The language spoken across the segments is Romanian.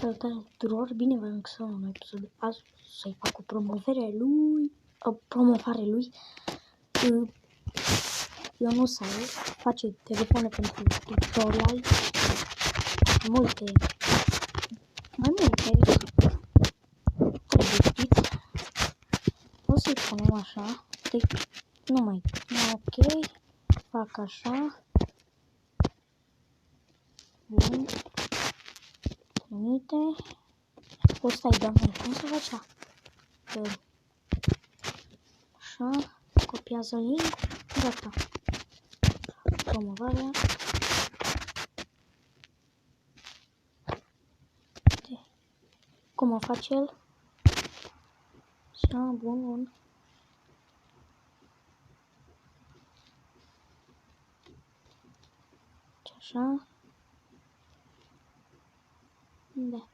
Salutare tuturor, bine v-am găsit la un episod azi să-i fac o promovare lui. Eu nu să face telefoane pentru tutorial, mai multe, o să-i punem așa, ok, fac așa, bun, trimite, o să-i dăm cum să faci așa, copiază link, gata, promovarea, cum o face el, așa, bun, așa, da.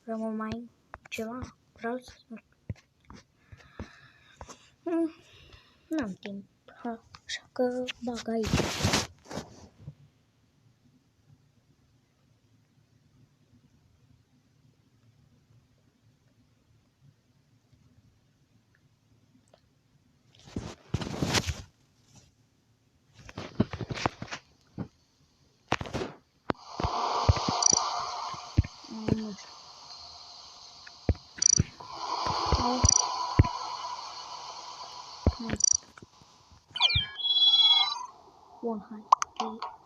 Vreau mai ceva, vreau să n-am timp, așa că bag aici. Nu știu. Bun, hai,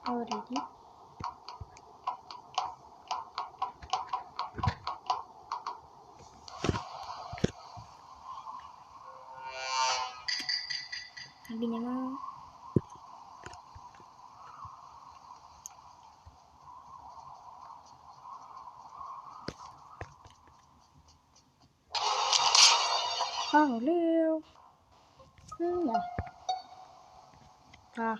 already. Bine, mă. Aoleu. Da.